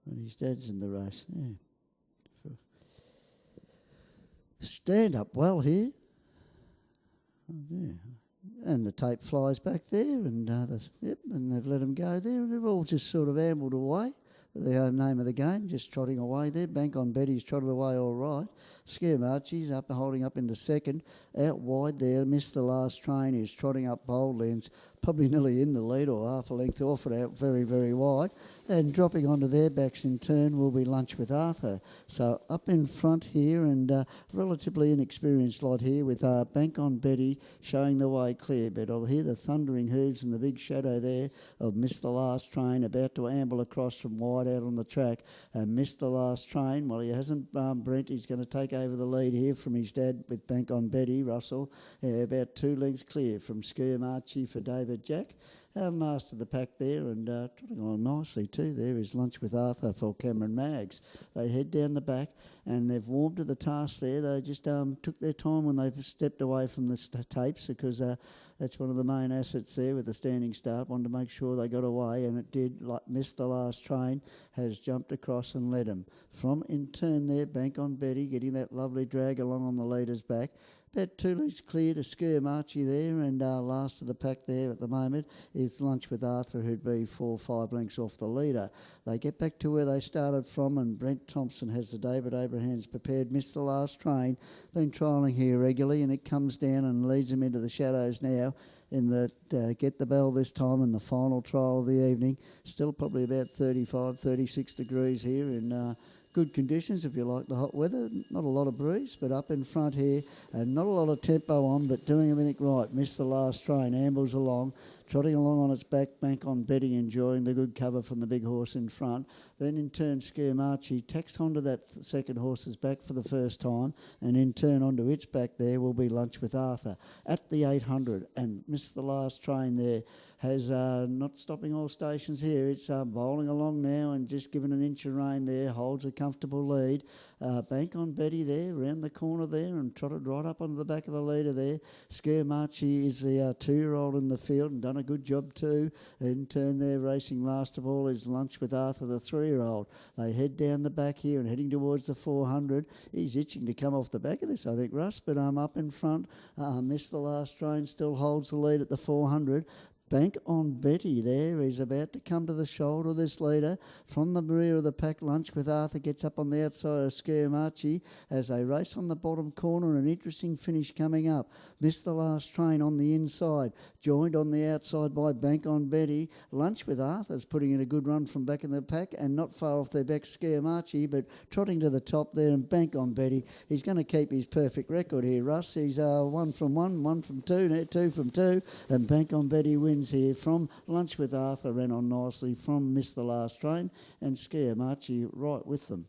But his dad's in the race, yeah. Stand up well here. Oh, yeah. And the tape flies back there, and and they've let him go there, and they've all just sort of ambled away. The name of the game, just trotting away there. Bank on Betty's trotted away all right. Scare Marchie's up, holding up into second. Out wide there, missed the last train. He's trotting up boldly and probably nearly in the lead or half a length off it, out very, very wide. And dropping onto their backs in turn will be Lunch with Arthur. So up in front here, and relatively inexperienced lot here with Bank on Betty showing the way clear. But I'll hear the thundering hooves and the big shadow there of Missed the Last Train about to amble across from wide out on the track and Missed the Last Train. Well, he hasn't Brent. He's going to take over the lead here from his dad with Bank on Betty, Russell. About 2 lengths clear from Sker Marchie for David Jack. And last of the pack there, and trotting on nicely too there is Lunch with Arthur for Cameron Maggs. They head down the back and they've warmed to the task there. They just took their time when they've stepped away from the tapes, because that's one of the main assets there with the standing start. Wanted to make sure they got away, and it did. Missed the Last Train, has jumped across and led them. From in turn there, Bank on Betty getting that lovely drag along on the leader's back. About 2 lengths clear to Sker Marchie there, and last of the pack there at the moment is Lunch with Arthur, who'd be 4 or 5 lengths off the leader. They get back to where they started from, and Brent Thompson has the David Abrahams prepared. Missed the Last Train, been trialling here regularly, and it comes down and leads him into the shadows now in the Get the Bell this time in the final trial of the evening. Still probably about 35, 36 degrees here in good conditions if you like the hot weather. Not a lot of breeze, but up in front here, and not a lot of tempo on, but doing everything right. Missed the Last Train, ambles along, trotting along on its back. Bank on Betty enjoying the good cover from the big horse in front. Then in turn Sker Marchie tacks onto that second horse's back for the first time, and in turn onto its back there will be Lunch with Arthur at the 800, and Missed the Last Train there has not stopping all stations here. It's bowling along now and just given an inch of rain there, holds a comfortable lead. Bank on Betty there, round the corner there, and trotted right up onto the back of the leader there. Sker Marchie is the 2-year-old in the field and done a good job too. In turn there, racing last of all is Lunch with Arthur, the 3-year-old. They head down the back here and heading towards the 400. He's itching to come off the back of this, I think, Russ, but up in front. Missed the Last Train still holds the lead at the 400. Bank on Betty there is about to come to the shoulder of this leader. From the rear of the pack, Lunch with Arthur gets up on the outside of Sker Marchie as they race on the bottom corner. An interesting finish coming up. Missed the Last Train on the inside, joined on the outside by Bank on Betty. Lunch with Arthur's putting in a good run from back in the pack, and not far off their back Sker Marchie, but trotting to the top there, and Bank on Betty. He's going to keep his perfect record here, Russ. He's 1 from 1, 1 from 2, 2 from 2, and Bank on Betty wins here. From Lunch with Arthur ran on nicely from Missed the Last Train, and Sker Marchie right with them.